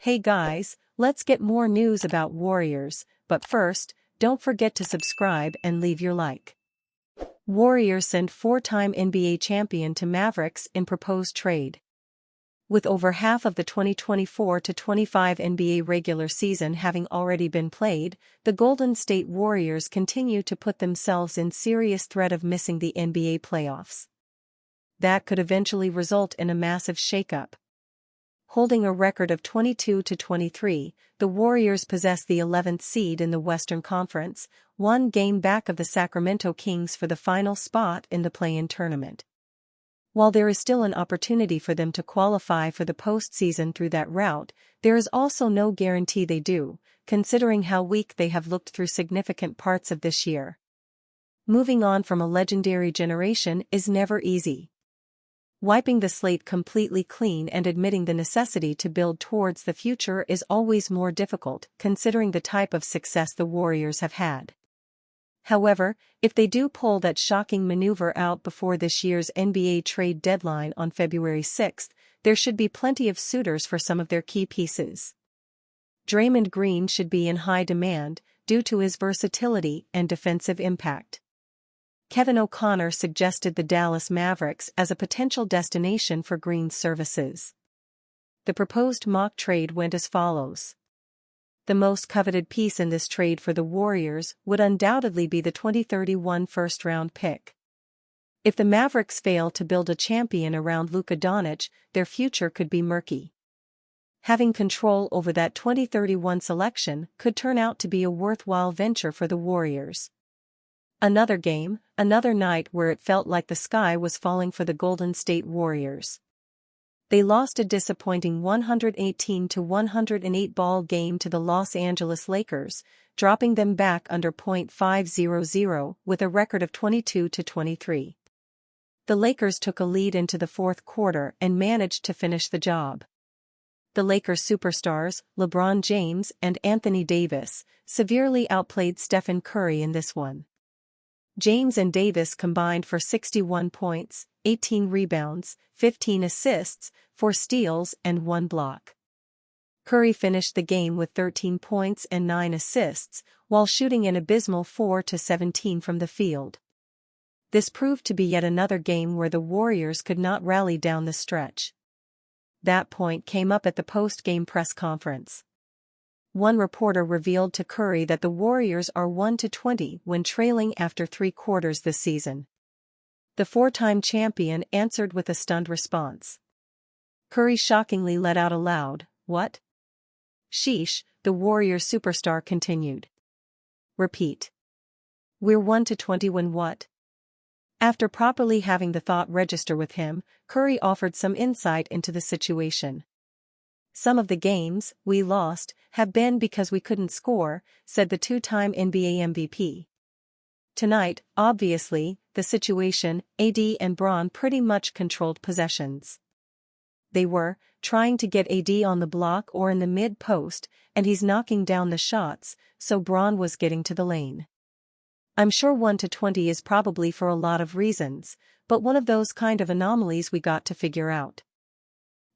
Hey guys, let's get more news about Warriors, but first, don't forget to subscribe and leave your like. Warriors send four-time NBA champion to Mavericks in proposed trade. With over half of the 2024-25 NBA regular season having already been played, the Golden State Warriors continue to put themselves in serious threat of missing the NBA playoffs. That could eventually result in a massive shakeup. Holding a record of 22-23, the Warriors possess the 11th seed in the Western Conference, one game back of the Sacramento Kings for the final spot in the play-in tournament. While there is still an opportunity for them to qualify for the postseason through that route, there is also no guarantee they do, considering how weak they have looked through significant parts of this year. Moving on from a legendary generation is never easy. Wiping the slate completely clean and admitting the necessity to build towards the future is always more difficult, considering the type of success the Warriors have had. However, if they do pull that shocking maneuver out before this year's NBA trade deadline on February 6, there should be plenty of suitors for some of their key pieces. Draymond Green should be in high demand, due to his versatility and defensive impact. Kevin O'Connor suggested the Dallas Mavericks as a potential destination for Green's services. The proposed mock trade went as follows. The most coveted piece in this trade for the Warriors would undoubtedly be the 2031 first-round pick. If the Mavericks fail to build a champion around Luka Doncic, their future could be murky. Having control over that 2031 selection could turn out to be a worthwhile venture for the Warriors. Another game, another night where it felt like the sky was falling for the Golden State Warriors. They lost a disappointing 118-108 ball game to the Los Angeles Lakers, dropping them back under .500 with a record of 22-23. The Lakers took a lead into the fourth quarter and managed to finish the job. The Lakers superstars, LeBron James and Anthony Davis, severely outplayed Stephen Curry in this one. James and Davis combined for 61 points, 18 rebounds, 15 assists, 4 steals and 1 block. Curry finished the game with 13 points and 9 assists, while shooting an abysmal 4-17 from the field. This proved to be yet another game where the Warriors could not rally down the stretch. That point came up at the post-game press conference. One reporter revealed to Curry that the Warriors are 1-20 when trailing after 3 quarters this season. The four-time champion answered with a stunned response. Curry shockingly let out a loud, "What?" "Sheesh," the Warriors superstar continued. "Repeat. We're 1-20 when what?" After properly having the thought register with him, Curry offered some insight into the situation. "Some of the games we lost have been because we couldn't score," said the two-time NBA MVP. Tonight, obviously, the situation, AD and Bron pretty much controlled possessions. They were trying to get AD on the block or in the mid-post, and he's knocking down the shots, so Bron was getting to the lane. I'm sure 1-20 is probably for a lot of reasons, but one of those kind of anomalies we got to figure out.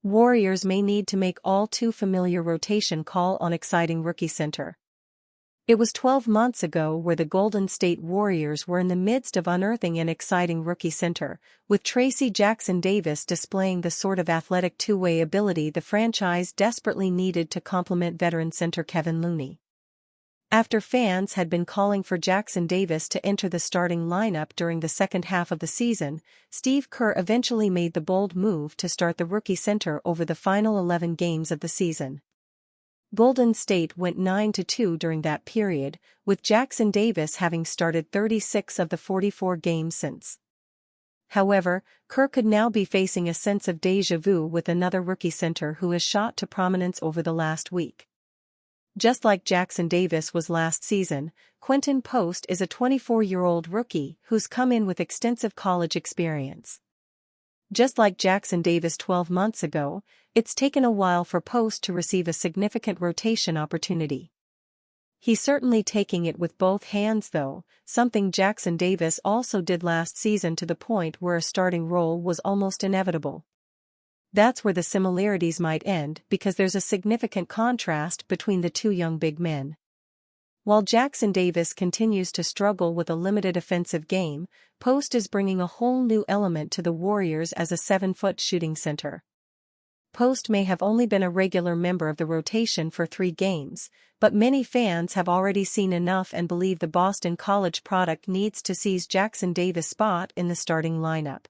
Warriors may need to make all too familiar rotation call on exciting rookie center. It was 12 months ago where the Golden State Warriors were in the midst of unearthing an exciting rookie center, with Tracy Jackson-Davis displaying the sort of athletic two-way ability the franchise desperately needed to complement veteran center Kevin Looney. After fans had been calling for Jackson-Davis to enter the starting lineup during the second half of the season, Steve Kerr eventually made the bold move to start the rookie center over the final 11 games of the season. Golden State went 9-2 during that period, with Jackson-Davis having started 36 of the 44 games since. However, Kerr could now be facing a sense of déjà vu with another rookie center who has shot to prominence over the last week. Just like Jackson-Davis was last season, Quentin Post is a 24-year-old rookie who's come in with extensive college experience. Just like Jackson-Davis 12 months ago, it's taken a while for Post to receive a significant rotation opportunity. He's certainly taking it with both hands though, something Jackson-Davis also did last season to the point where a starting role was almost inevitable. That's where the similarities might end because there's a significant contrast between the two young big men. While Jackson Davis continues to struggle with a limited offensive game, Post is bringing a whole new element to the Warriors as a 7-foot shooting center. Post may have only been a regular member of the rotation for 3 games, but many fans have already seen enough and believe the Boston College product needs to seize Jackson Davis' spot in the starting lineup.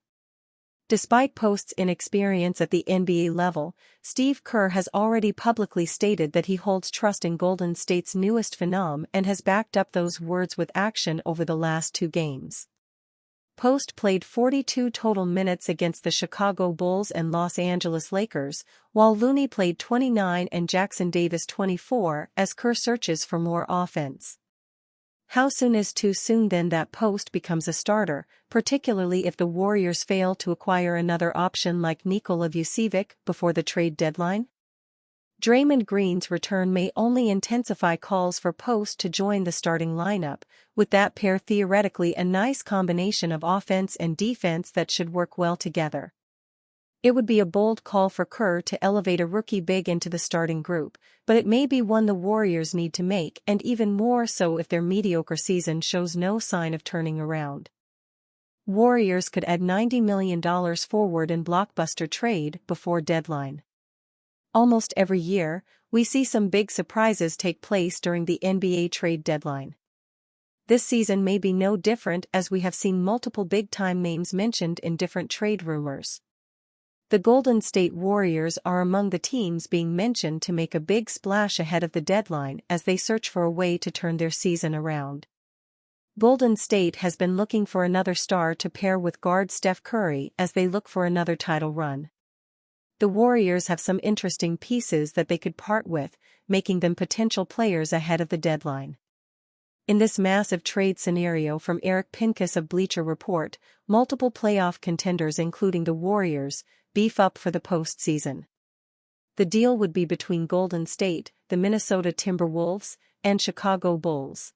Despite Post's inexperience at the NBA level, Steve Kerr has already publicly stated that he holds trust in Golden State's newest phenom and has backed up those words with action over the last 2 games. Post played 42 total minutes against the Chicago Bulls and Los Angeles Lakers, while Looney played 29 and Jackson Davis 24 as Kerr searches for more offense. How soon is too soon then that Post becomes a starter, particularly if the Warriors fail to acquire another option like Nikola Vucevic before the trade deadline? Draymond Green's return may only intensify calls for Post to join the starting lineup, with that pair theoretically a nice combination of offense and defense that should work well together. It would be a bold call for Kerr to elevate a rookie big into the starting group, but it may be one the Warriors need to make, and even more so if their mediocre season shows no sign of turning around. Warriors could add $90 million forward in blockbuster trade before deadline. Almost every year, we see some big surprises take place during the NBA trade deadline. This season may be no different as we have seen multiple big-time names mentioned in different trade rumors. The Golden State Warriors are among the teams being mentioned to make a big splash ahead of the deadline as they search for a way to turn their season around. Golden State has been looking for another star to pair with guard Steph Curry as they look for another title run. The Warriors have some interesting pieces that they could part with, making them potential players ahead of the deadline. In this massive trade scenario from Eric Pincus of Bleacher Report, multiple playoff contenders including the Warriors beef up for the postseason. The deal would be between Golden State, the Minnesota Timberwolves, and Chicago Bulls.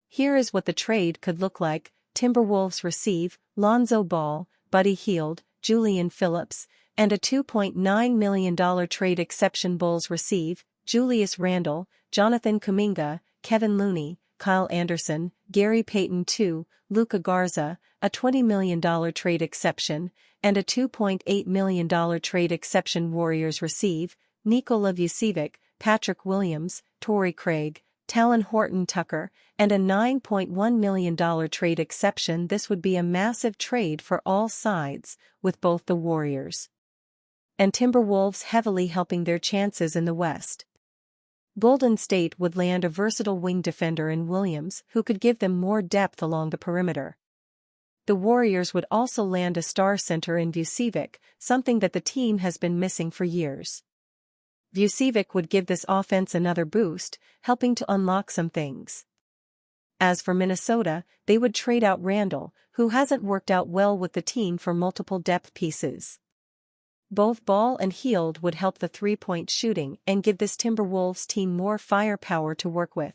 Here is what the trade could look like. Timberwolves receive Lonzo Ball, Buddy Hield, Julian Phillips, and a $2.9 million trade exception. Bulls receive Julius Randle, Jonathan Kuminga, Kevin Looney, Kyle Anderson, Gary Payton II, Luka Garza, a $20 million trade exception, and a $2.8 million trade exception. Warriors receive Nikola Vucevic, Patrick Williams, Torrey Craig, Talon Horton-Tucker, and a $9.1 million trade exception. This would be a massive trade for all sides, with both the Warriors and Timberwolves heavily helping their chances in the West. Golden State would land a versatile wing defender in Williams who could give them more depth along the perimeter. The Warriors would also land a star center in Vucevic, something that the team has been missing for years. Vucevic would give this offense another boost, helping to unlock some things. As for Minnesota, they would trade out Randle, who hasn't worked out well with the team, for multiple depth pieces. Both Ball and Hield would help the three-point shooting and give this Timberwolves team more firepower to work with.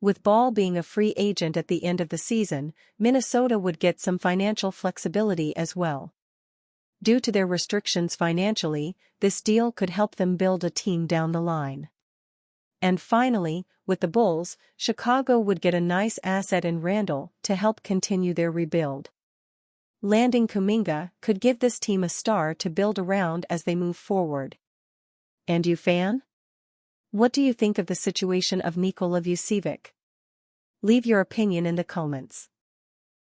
With Ball being a free agent at the end of the season, Minnesota would get some financial flexibility as well. Due to their restrictions financially, this deal could help them build a team down the line. And finally, with the Bulls, Chicago would get a nice asset in Randle to help continue their rebuild. Landing Kuminga could give this team a star to build around as they move forward. And you, fan? What do you think of the situation of Nikola Vucevic? Leave your opinion in the comments.